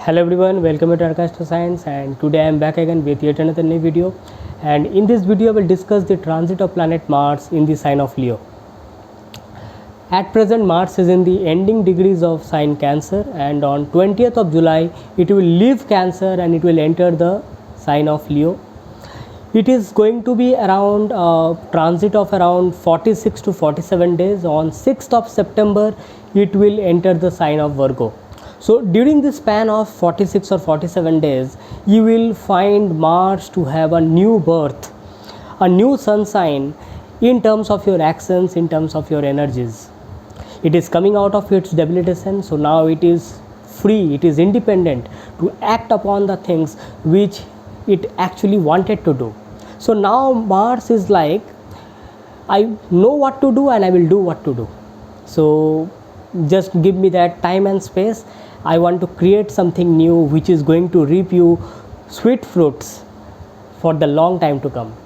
Hello everyone, welcome to Arcastro Science, and today I am back again with yet another new video. And in this video I will discuss the transit of planet Mars in the sign of Leo. At present Mars is in the ending degrees of sign Cancer, and on 20th of July it will leave Cancer and it will enter the sign of Leo. It is going to be around transit of around 46 to 47 days. On 6th of September it will enter the sign of Virgo. So during this span of 46 or 47 days, you will find Mars to have a new birth, a new sun sign in terms of your actions, in terms of your energies. It is coming out of its debilitation, so now it is free, it is independent to act upon the things which it actually wanted to do. So now Mars is like, I know what to do and I will do what to do. So just give me that time and space. I want to create something new which is going to reap you sweet fruits for the long time to come.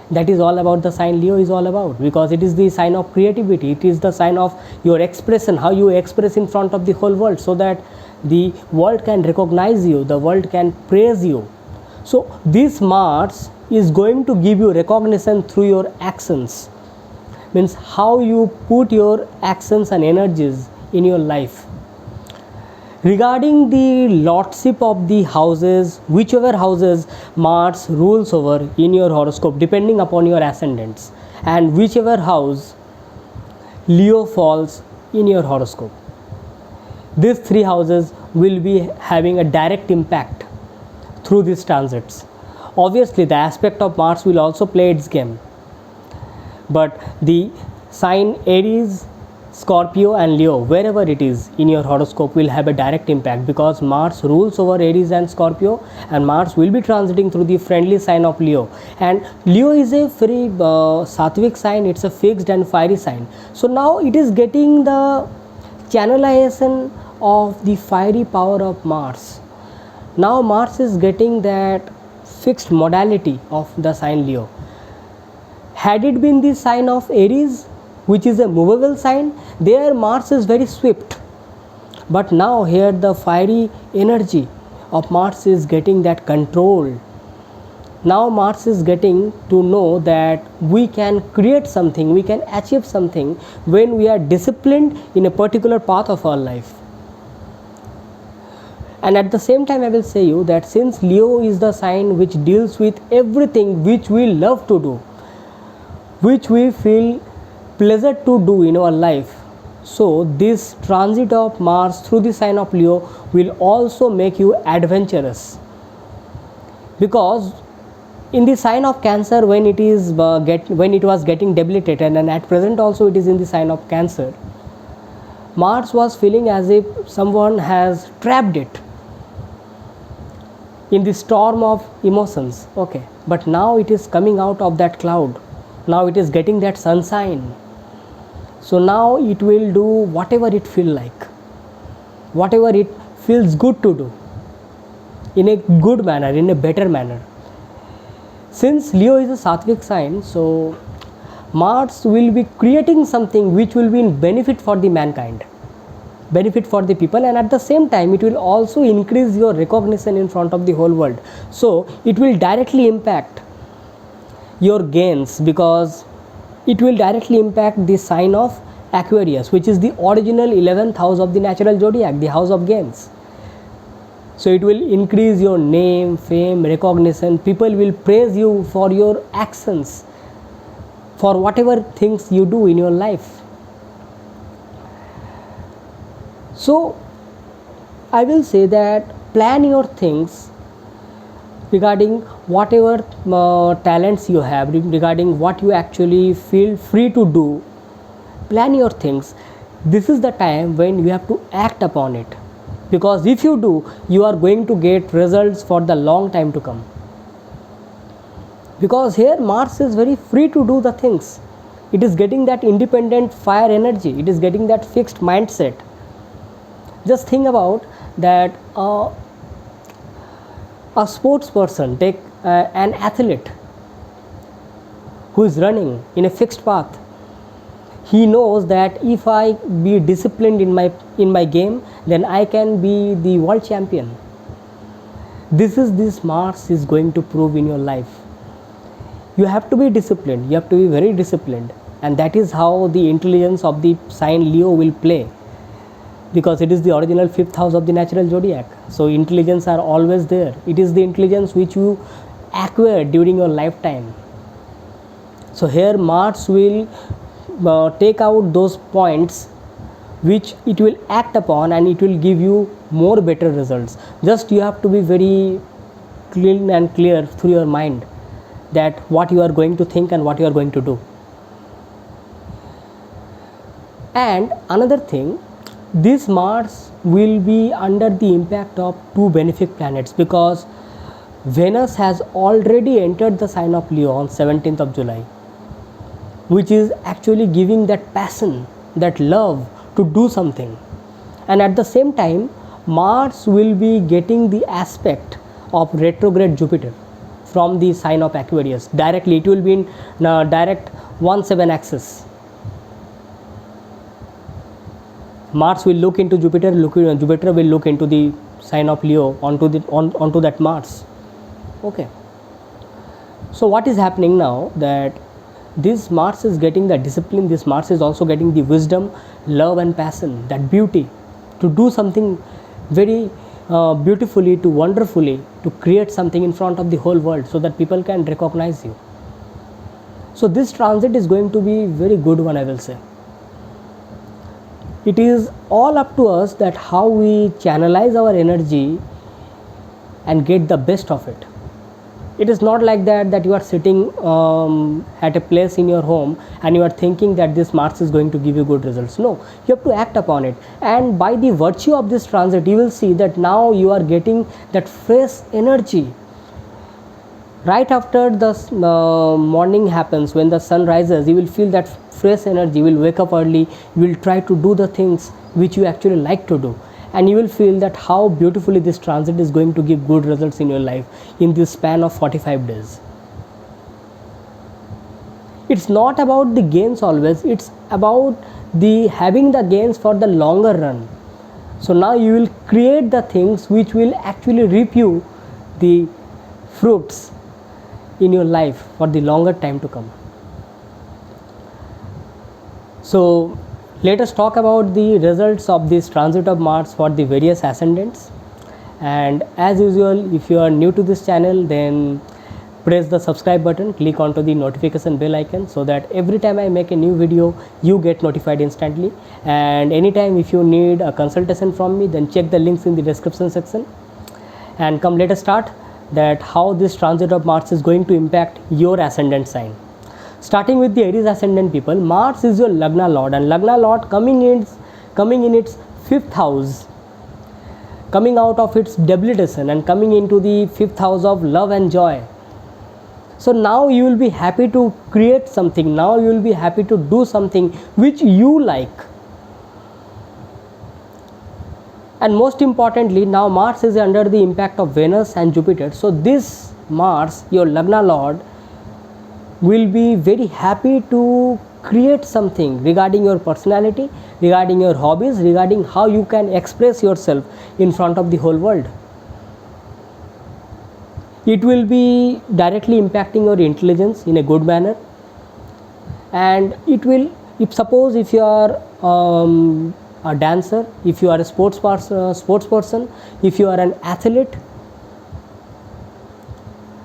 That is all about the sign Leo is all about, because it is the sign of creativity. It is the sign of your expression, how you express in front of the whole world, so that the world can recognize you, the world can praise you. So this Mars is going to give you recognition through your actions, means how you put your actions and energies in your life. Regarding the lordship of the houses, whichever houses Mars rules over in your horoscope, depending upon your ascendants, and whichever house Leo falls in your horoscope, these three houses will be having a direct impact through these transits. Obviously the aspect of Mars will also play its game, but the sign Aries, Scorpio and Leo, wherever it is in your horoscope, will have a direct impact, because Mars rules over Aries and Scorpio, and Mars will be transiting through the friendly sign of Leo. And Leo is a very sattvic sign, it's a fixed and fiery sign. So now it is getting the channelization of the fiery power of Mars. Now Mars is getting that fixed modality of the sign Leo. Had it been the sign of Aries, which is a movable sign, there Mars is very swift, but now here the fiery energy of Mars is getting that control. Now Mars is getting to know that we can create something, we can achieve something when we are disciplined in a particular path of our life. And at the same time I will say you that since Leo is the sign which deals with everything which we love to do, which we feel pleasure to do in our life, so this transit of Mars through the sign of Leo will also make you adventurous. Because in the sign of Cancer, when it was getting debilitated, and at present also it is in the sign of Cancer, Mars was feeling as if someone has trapped it in the storm of emotions. Okay, but now it is coming out of that cloud, now it is getting that sunshine. So now it will do whatever it feels like, whatever it feels good to do, in a good manner, in a better manner. Since Leo is a sattvic sign, so Mars will be creating something which will be in benefit for the mankind, benefit for the people, and at the same time it will also increase your recognition in front of the whole world. So it will directly impact your gains, because it will directly impact the sign of Aquarius, which is the original 11th house of the natural zodiac, the house of gains. So it will increase your name, fame, recognition. People will praise you for your actions, for whatever things you do in your life. So I will say that plan your things regarding whatever talents you have, regarding what you actually feel free to do. Plan your things. This is the time when you have to act upon it, because if you do, you are going to get results for the long time to come. Because here Mars is very free to do the things. It is getting that independent fire energy, it is getting that fixed mindset. Just think about that. A sports person, take an athlete who is running in a fixed path. He knows that if I be disciplined in my game, then I can be the world champion. This Mars is going to prove in your life. You have to be disciplined, you have to be very disciplined, and that is how the intelligence of the sign Leo will play, because it is the original 5th house of the natural zodiac. So intelligence are always there. It is the intelligence which you acquire during your lifetime. So here Mars will take out those points which it will act upon, and it will give you more better results. Just you have to be very clean and clear through your mind that what you are going to think and what you are going to do. And another thing, this Mars will be under the impact of two benefic planets, because Venus has already entered the sign of Leo on 17th of July, which is actually giving that passion, that love to do something. And at the same time, Mars will be getting the aspect of retrograde Jupiter from the sign of Aquarius. Directly, it will be in direct 1/7 axis. Mars will look into Jupiter, Jupiter will look into the sign of Leo onto that Mars. Okay. So what is happening now, that this Mars is getting the discipline, this Mars is also getting the wisdom, love and passion, that beauty to do something very beautifully, to wonderfully, to create something in front of the whole world so that people can recognize you. So this transit is going to be very good one, I will say. It is all up to us that how we channelize our energy and get the best of it. It is not like that you are sitting at a place in your home and you are thinking that this Mars is going to give you good results. No, you have to act upon it, and by the virtue of this transit you will see that now you are getting that fresh energy. Right after the morning happens, when the sun rises, you will feel that fresh energy. You will wake up early, you will try to do the things which you actually like to do, and you will feel that how beautifully this transit is going to give good results in your life in this span of 45 days. It's not about the gains always, it's about the having the gains for the longer run. So now you will create the things which will actually reap you the fruits in your life for the longer time to come. So let us talk about the results of this transit of Mars for the various ascendants. And as usual, if you are new to this channel, then press the subscribe button, click onto the notification bell icon, so that every time I make a new video you get notified instantly. And anytime if you need a consultation from me, then check the links in the description section. And come, let us start that how this transit of Mars is going to impact your ascendant sign. Starting with the Aries ascendant people, Mars is your Lagna Lord, and Lagna Lord coming in its 5th house, coming out of its debilitation and coming into the 5th house of love and joy. So now you will be happy to create something, now you will be happy to do something which you like. And most importantly, now Mars is under the impact of Venus and Jupiter. So this Mars, your Lagna Lord, will be very happy to create something regarding your personality, regarding your hobbies, regarding how you can express yourself in front of the whole world. It will be directly impacting your intelligence in a good manner, and it will, if you are a dancer, if you are a sports person, if you are an athlete,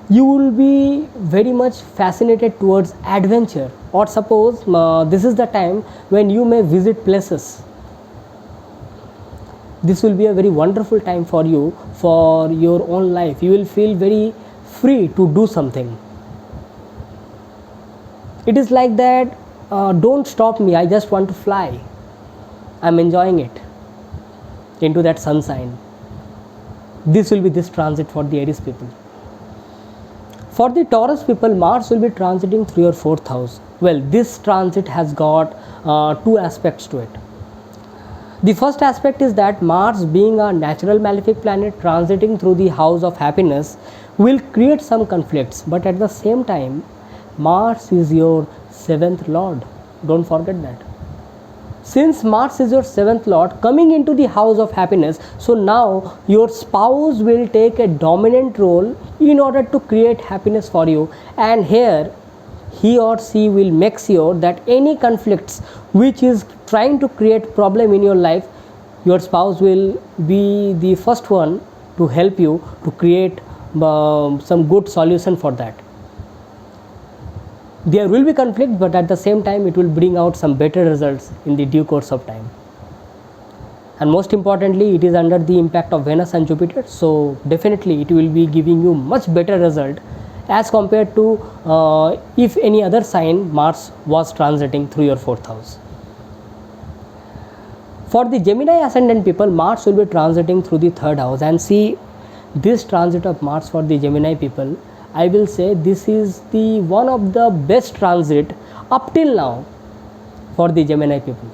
you will be very much fascinated towards adventure. Or suppose this is the time when you may visit places. This will be a very wonderful time for you, for your own life. You will feel very free to do something. It is like that, don't stop me, I just want to fly. I'm enjoying it into that sun sign. This will be this transit for the Aries people. For the Taurus people, Mars will be transiting through your 4th house. Well, this transit has got two aspects to it. The first aspect is that Mars, being a natural malefic planet transiting through the house of happiness, will create some conflicts, but at the same time Mars is your 7th lord. Don't forget that. Since Mars is your 7th lord coming into the house of happiness, so now your spouse will take a dominant role in order to create happiness for you, and here he or she will make sure that any conflicts which is trying to create problem in your life, your spouse will be the first one to help you to create some good solution for that. There will be conflict, but at the same time it will bring out some better results in the due course of time. And most importantly, it is under the impact of Venus and Jupiter, so definitely it will be giving you much better result as compared to if any other sign Mars was transiting through your 4th house. For the Gemini ascendant people, Mars will be transiting through the 3rd house, and see this transit of Mars for the Gemini people, I will say this is the one of the best transit up till now for the Gemini people,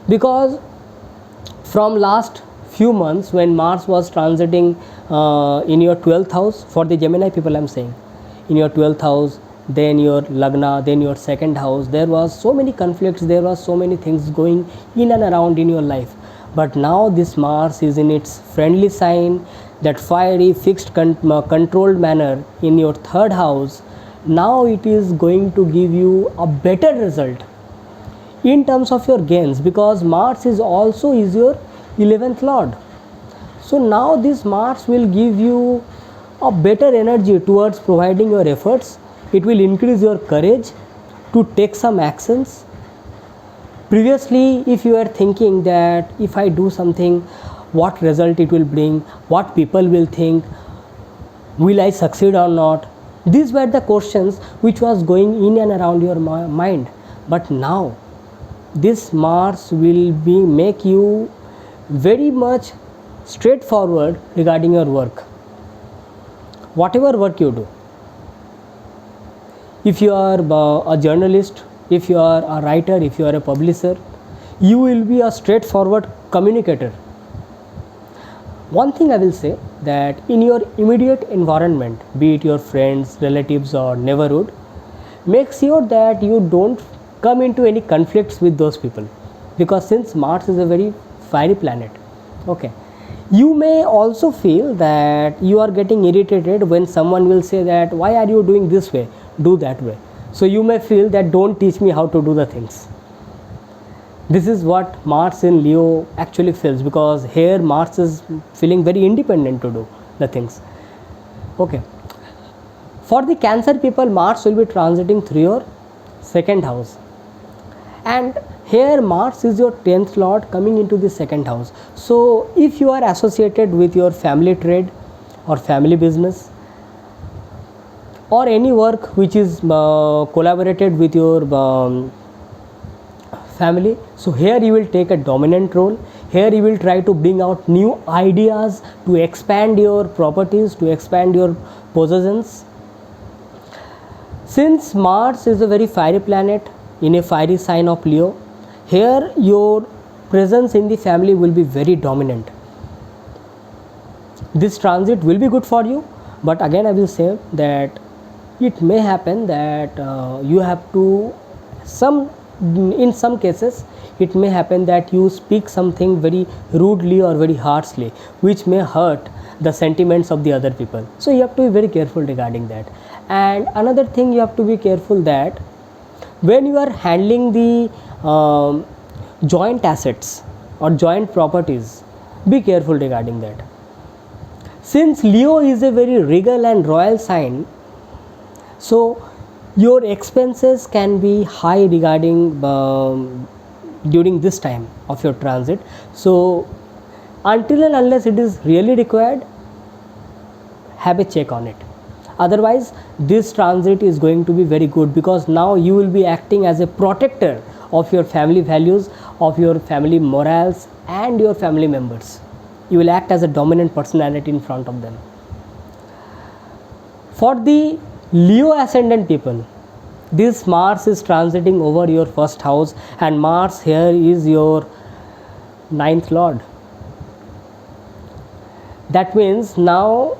because from last few months when Mars was transiting in your 12th house, for the Gemini people I am saying, in your 12th house, then your Lagna, then your 2nd house, there was so many conflicts, there was so many things going in and around in your life. But now this Mars is in its friendly sign, that fiery fixed controlled manner in your 3rd house. Now it is going to give you a better result in terms of your gains, because Mars is also is your 11th lord. So now this Mars will give you a better energy towards providing your efforts. It will increase your courage to take some actions. Previously, if you are thinking that if I do something, what result it will bring, what people will think, will I succeed or not, these were the questions which was going in and around your mind. But now this Mars will be make you very much straightforward regarding your work, whatever work you do. If you are a journalist, if you are a writer, if you are a publisher, you will be a straightforward communicator. One thing I will say, that in your immediate environment, be it your friends, relatives or neighborhood, make sure that you don't come into any conflicts with those people, because since Mars is a very fiery planet, okay, you may also feel that you are getting irritated when someone will say that why are you doing this way, do that way. So you may feel that don't teach me how to do the things. This is what Mars in Leo actually feels, because here Mars is feeling very independent to do the things. Okay. For the Cancer people, Mars will be transiting through your 2nd house, and here Mars is your 10th lord coming into the 2nd house. So if you are associated with your family trade or family business or any work which is collaborated with your family, so here you will take a dominant role. Here you will try to bring out new ideas to expand your properties, to expand your possessions. Since Mars is a very fiery planet in a fiery sign of Leo, here your presence in the family will be very dominant. This transit will be good for you, but again I will say that it may happen that you have to in some cases it may happen that you speak something very rudely or very harshly, which may hurt the sentiments of the other people. So you have to be very careful regarding that. And another thing you have to be careful, that when you are handling the joint assets or joint properties, be careful regarding that. Since Leo is a very regal and royal sign, so your expenses can be high regarding during this time of your transit. So until and unless it is really required, have a check on it. Otherwise this transit is going to be very good, because now you will be acting as a protector of your family values, of your family morals and your family members. You will act as a dominant personality in front of them. For the Leo ascendant people, this Mars is transiting over your 1st house, and Mars here is your 9th lord. That means now,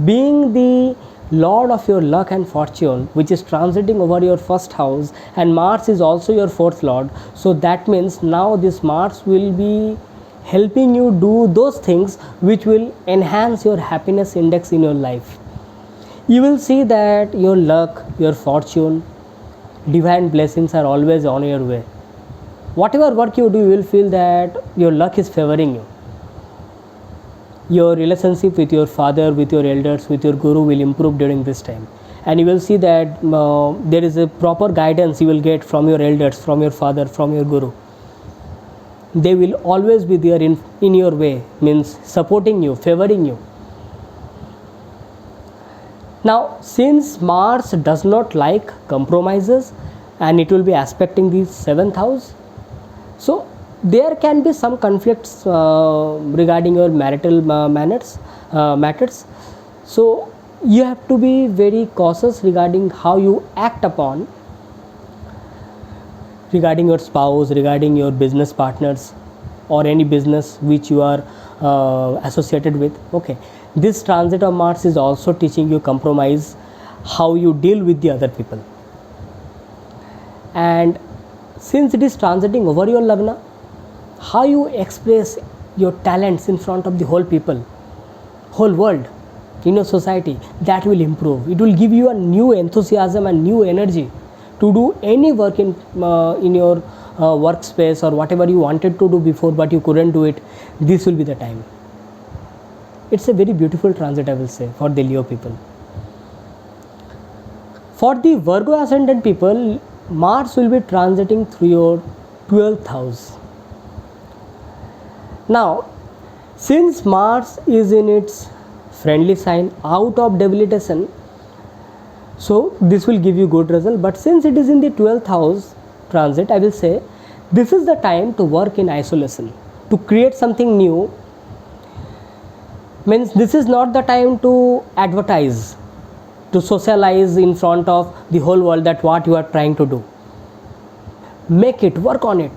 being the lord of your luck and fortune, which is transiting over your first house, and Mars is also your fourth lord. So that means now this Mars will be helping you do those things which will enhance your happiness index in your life. You will see that your luck, your fortune, divine blessings are always on your way. Whatever work you do, you will feel that your luck is favoring you. Your relationship with your father, with your elders, with your guru will improve during this time, and you will see that there is a proper guidance you will get from your elders, from your father, from your guru. They will always be there in your way, means supporting you, favoring you. Now, since Mars does not like compromises and it will be aspecting the 7th house, so there can be some conflicts regarding your marital matters. So you have to be very cautious regarding how you act upon, regarding your spouse, regarding your business partners, or any business which you are associated with. Okay, this transit of Mars is also teaching you compromise, how you deal with the other people. And since it is transiting over your Lagna, how you express your talents in front of the whole people, whole world, in your society, that will improve. It will give you a new enthusiasm and new energy to do any work in your workspace, or whatever you wanted to do before but you couldn't do it. This will be the time. It's a very beautiful transit, I will say, for the Leo people. For the Virgo ascendant people, Mars will be transiting through your 12th house. Now, since Mars is in its friendly sign, out of debilitation, so this will give you good result. But since it is in the 12th house transit, I will say this is the time to work in isolation, to create something new. Means this is not the time to advertise, to socialize in front of the whole world that what you are trying to do. Make it, work on it.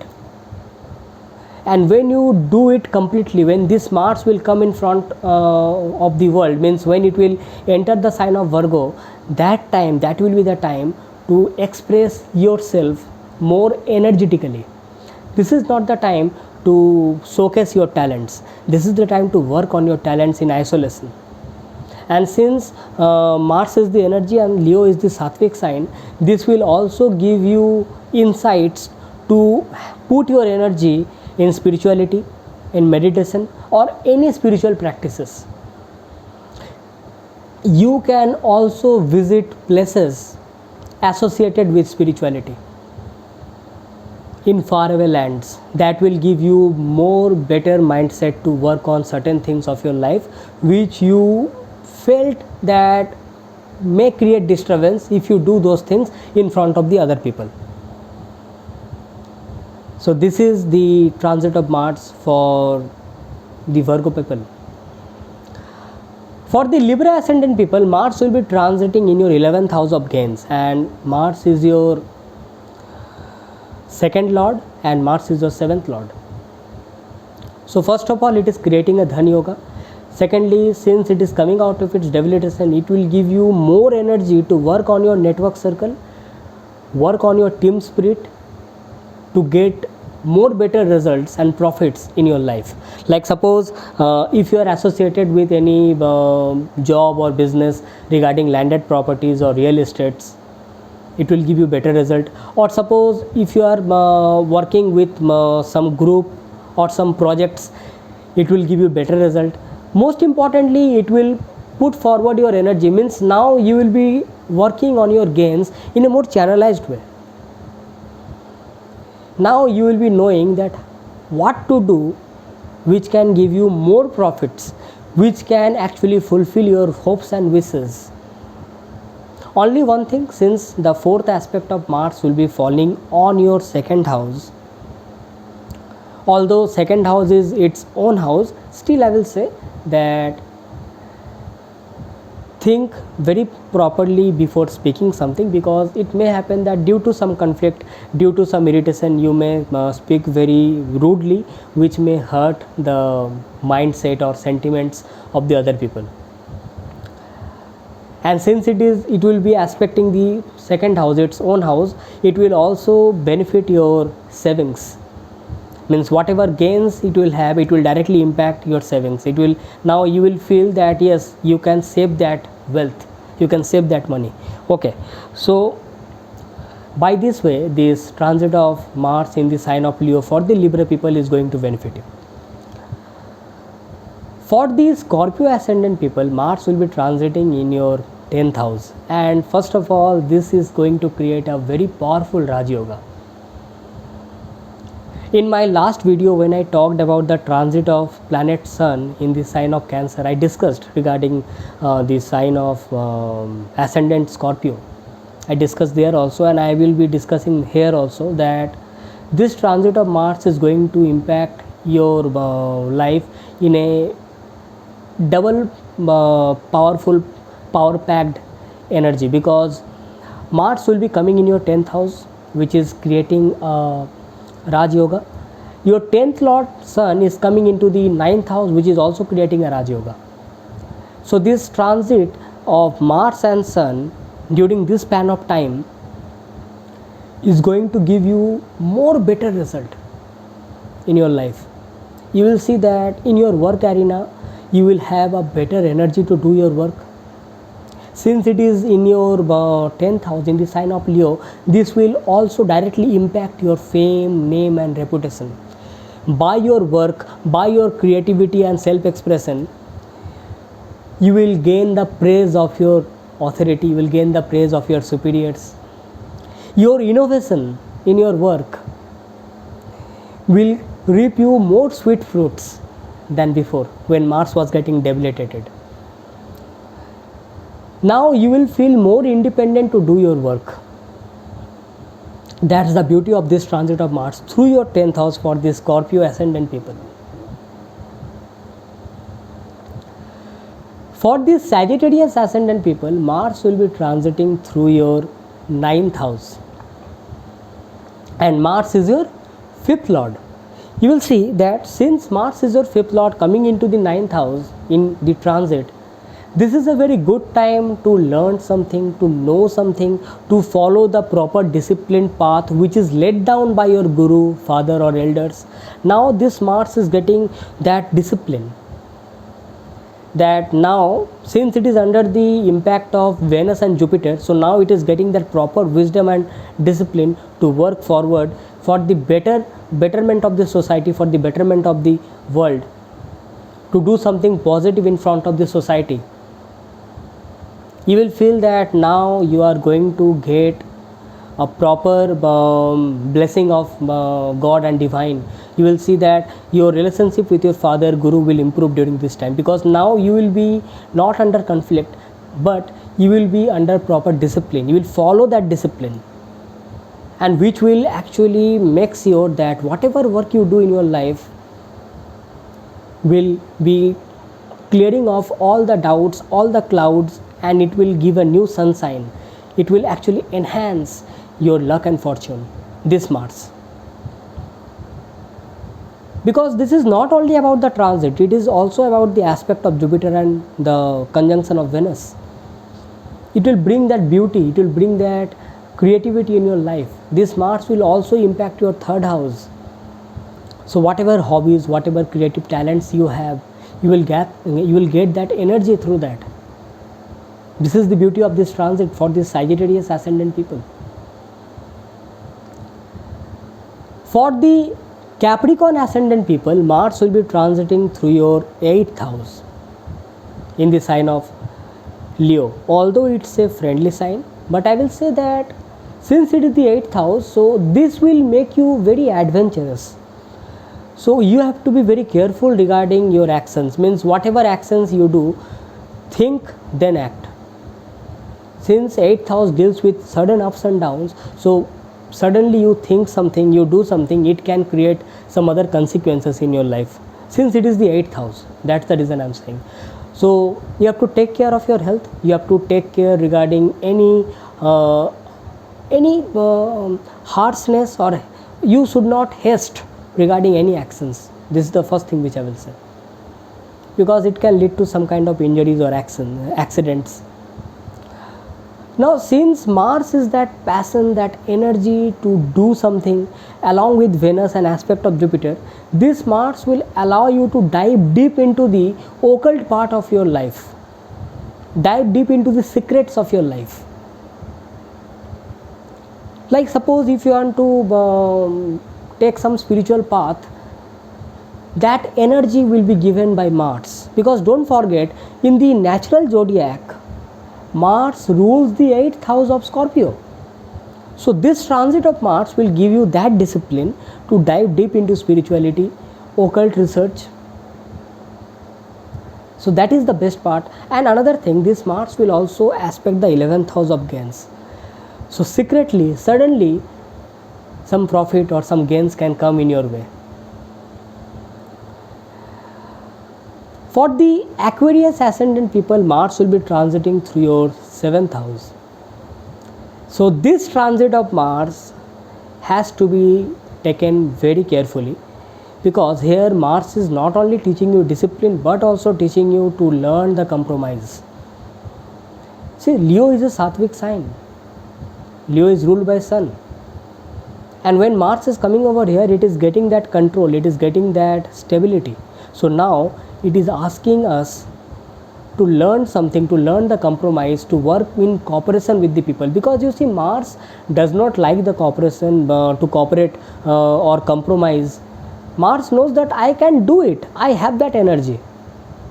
And when you do it completely, when this Mars will come in front of the world, means when it will enter the sign of Virgo, that time, that will be the time to express yourself more energetically. This is not the time to showcase your talents. This is the time to work on your talents in isolation. And since Mars is the energy and Leo is the Sattvic sign, this will also give you insights to put your energy in spirituality, in meditation, or any spiritual practices. You can also visit places associated with spirituality in faraway lands. That will give you more better mindset to work on certain things of your life which you felt that may create disturbance if you do those things in front of the other people. So this is the transit of Mars for the Virgo people. For the Libra ascendant people, Mars will be transiting in your 11th house of gains, and Mars is your second lord and Mars is your 7th lord. So first of all, it is creating a Dhan Yoga. Secondly, since it is coming out of its debilitation, it will give you more energy to work on your network circle, work on your team spirit, to get more better results and profits in your life. Like suppose if you are associated with any job or business regarding landed properties or real estates, it will give you better result. Or suppose if you are working with some group or some projects, it will give you better result. Most importantly, it will put forward your energy, means now you will be working on your gains in a more channelized way. Now you will be knowing that what to do which can give you more profits, which can actually fulfill your hopes and wishes. Only one thing, since the fourth aspect of Mars will be falling on your second house, although second house is its own house, still I will say that think very properly before speaking something, because it may happen that due to some conflict, due to some irritation, you may speak very rudely, which may hurt the mindset or sentiments of the other people. and since it will be aspecting the second house, its own house, it will also benefit your savings. Means whatever gains it will have, it will directly impact your savings. It will, now you will feel that yes, you can save that wealth, you can save that money. Okay, so by this way, this transit of Mars in the sign of Leo for the Libra people is going to benefit you. For the Scorpio ascendant people, Mars will be transiting in your 10th house, and first of all, this is going to create a very powerful Raj Yoga. In my last video, when I talked about the transit of planet Sun in the sign of Cancer, I discussed regarding the sign of ascendant Scorpio. I discussed there also, and I will be discussing here also, that this transit of Mars is going to impact your life in a double powerful, power packed energy, because Mars will be coming in your 10th house, which is creating Raj Yoga. Your 10th Lord Sun is coming into the 9th house, which is also creating a Raj Yoga. So this transit of Mars and Sun during this span of time is going to give you more better result in your life. You will see that in your work arena, you will have a better energy to do your work. Since it is in your 10th house in the sign of Leo, this will also directly impact your fame, name and reputation. By your work, by your creativity and self-expression, you will gain the praise of your authority, you will gain the praise of your superiors. Your innovation in your work will reap you more sweet fruits than before, when Mars was getting debilitated. Now you will feel more independent to do your work. That's the beauty of this transit of Mars through your 10th house for the Scorpio ascendant people. For the Sagittarius ascendant people, Mars will be transiting through your 9th house, and Mars is your 5th lord. You will see that since Mars is your 5th lord coming into the 9th house in the transit, this is a very good time to learn something, to know something, to follow the proper disciplined path which is laid down by your guru, father or elders. Now this Mars is getting that discipline, that now since it is under the impact of Venus and Jupiter, so now it is getting that proper wisdom and discipline to work forward for the betterment of the society, for the betterment of the world, to do something positive in front of the society. You will feel that now you are going to get a proper blessing of God and divine. You will see that your relationship with your father, guru will improve during this time, because now you will be not under conflict, but you will be under proper discipline. You will follow that discipline, and which will actually make sure that whatever work you do in your life will be clearing off all the doubts, all the clouds, and it will give a new sunshine. It will actually enhance your luck and fortune, this Mars. Because this is not only about the transit, it is also about the aspect of Jupiter and the conjunction of Venus. It will bring that beauty, it will bring that creativity in your life. This Mars will also impact your 3rd house. So whatever hobbies, whatever creative talents you have, you will get that energy through that. This is the beauty of this transit for this Sagittarius ascendant people. For the Capricorn ascendant people, Mars will be transiting through your 8th house in the sign of Leo. Although it's a friendly sign, but I will say that since it is the 8th house, so this will make you very adventurous. So you have to be very careful regarding your actions. Means whatever actions you do, think then act. Since 8th house deals with sudden ups and downs, so suddenly you think something, you do something, it can create some other consequences in your life. Since it is the 8th house, that's the reason I'm saying. So you have to take care of your health. You have to take care regarding any harshness, or you should not haste regarding any actions. This is the first thing which I will say, because it can lead to some kind of injuries or accidents. Now, since Mars is that passion, that energy to do something, along with Venus, an aspect of Jupiter, this Mars will allow you to dive deep into the occult part of your life, dive deep into the secrets of your life. Like suppose if you want to take some spiritual path, that energy will be given by Mars, because don't forget, in the natural zodiac, Mars rules the 8th house of Scorpio. So this transit of Mars will give you that discipline to dive deep into spirituality, occult research. So that is the best part. And another thing, this Mars will also aspect the 11th house of gains. So secretly, suddenly, some profit or some gains can come in your way. For the Aquarius ascendant people, Mars will be transiting through your 7th house. So this transit of Mars has to be taken very carefully, because here Mars is not only teaching you discipline but also teaching you to learn the compromise. See, Leo is a Sattvic sign. Leo is ruled by Sun. And when Mars is coming over here, it is getting that control, it is getting that stability. So now it is asking us to learn something, to learn the compromise, to work in cooperation with the people. Because you see, Mars does not like the cooperation, to cooperate or compromise. Mars knows that I can do it, I have that energy,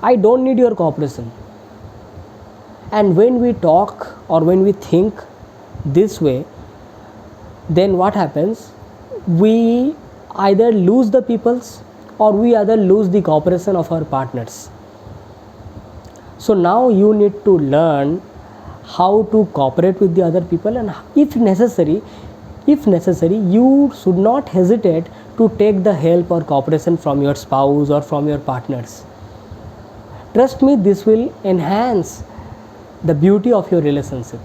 I don't need your cooperation. And when we talk or when we think this way, then what happens? We either lose the peoples or we either lose the cooperation of our partners. So now you need to learn how to cooperate with the other people, and if necessary, you should not hesitate to take the help or cooperation from your spouse or from your partners. Trust me, this will enhance the beauty of your relationship.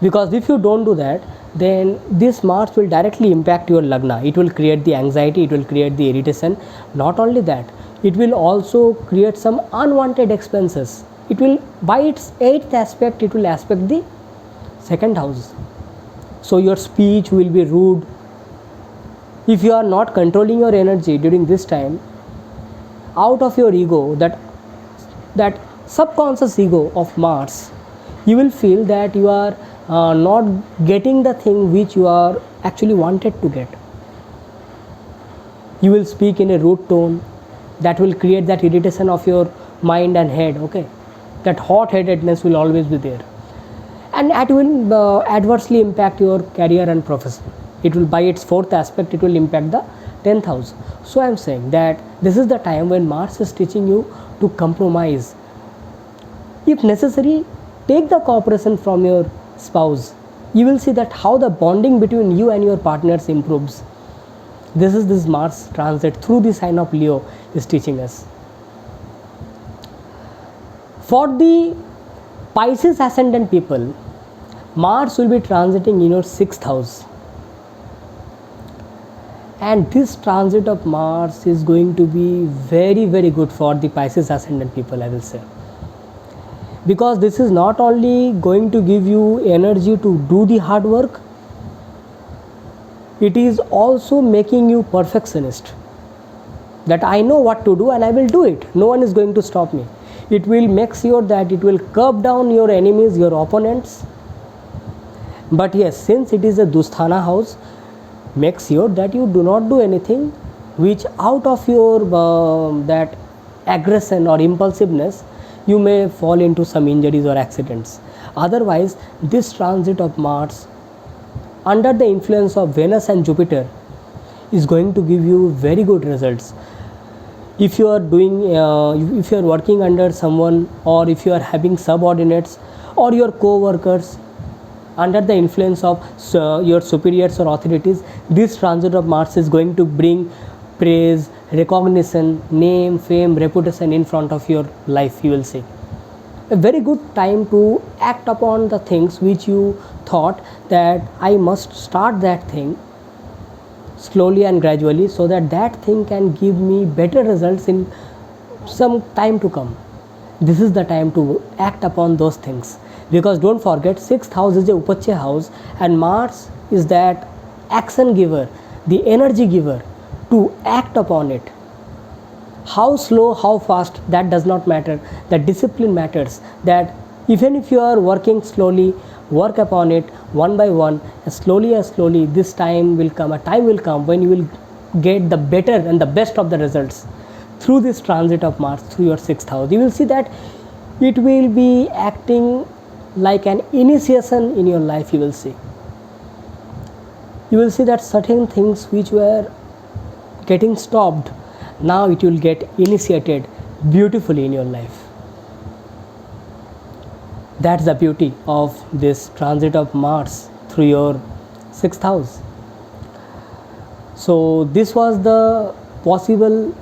Because if you don't do that, then this Mars will directly impact your Lagna. It will create the anxiety, it will create the irritation. Not only that, it will also create some unwanted expenses. It will, by its 8th aspect, it will aspect the 2nd house. So your speech will be rude. If you are not controlling your energy during this time, out of your ego, that subconscious ego of Mars, you will feel that you are not getting the thing which you are actually wanted to get. You will speak in a rude tone, that will create that irritation of your mind and head. Okay, that hot-headedness will always be there, and it will adversely impact your career and profession. It will, by its 4th aspect, it will impact the 10th house. So I am saying that this is the time when Mars is teaching you to compromise. If necessary, take the cooperation from your spouse. You will see that how the bonding between you and your partners improves. This is this Mars transit through the sign of Leo is teaching us. For the Pisces ascendant people, Mars will be transiting in your 6th house. And this transit of Mars is going to be very, very good for the Pisces ascendant people, I will say. Because this is not only going to give you energy to do the hard work, it is also making you perfectionist. That I know what to do and I will do it. No one is going to stop me. It will make sure that it will curb down your enemies, your opponents. But yes, since it is a Dusthana house, make sure that you do not do anything which out of your that aggression or impulsiveness, you may fall into some injuries or accidents. Otherwise, this transit of Mars under the influence of Venus and Jupiter is going to give you very good results. If you are doing, if you are working under someone, or if you are having subordinates or your co-workers under the influence of your superiors or authorities, this transit of Mars is going to bring praise, recognition, name, fame, reputation in front of your life. You will see a very good time to act upon the things which you thought that I must start that thing slowly and gradually, so that that thing can give me better results in some time to come. This is the time to act upon those things. because don't forget 6th house is a Upacha house and Mars is that action giver, the energy giver to act upon it. How slow, how fast, that does not matter. The discipline matters. That even if you are working slowly, work upon it one by one, as slowly, this time will come. A time will come when you will get the better and the best of the results through this transit of Mars through your 6th house. You will see that it will be acting like an initiation in your life. You will see that certain things which were getting stopped, now it will get initiated beautifully in your life. That's the beauty of this transit of Mars through your 6th house. So this was the possible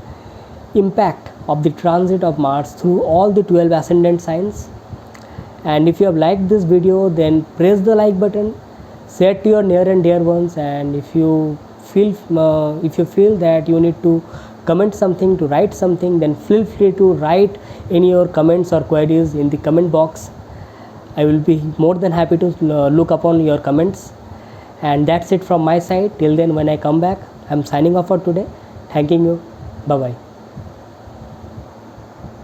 impact of the transit of Mars through all the 12 ascendant signs. And if you have liked this video, then press the like button, share to your near and dear ones, and if you feel that you need to comment something, to write something, then feel free to write in your comments or queries in the comment box. I will be more than happy to look upon your comments. And that's it from my side. Till then, when I come back, I'm signing off for today. Thanking you. Bye bye.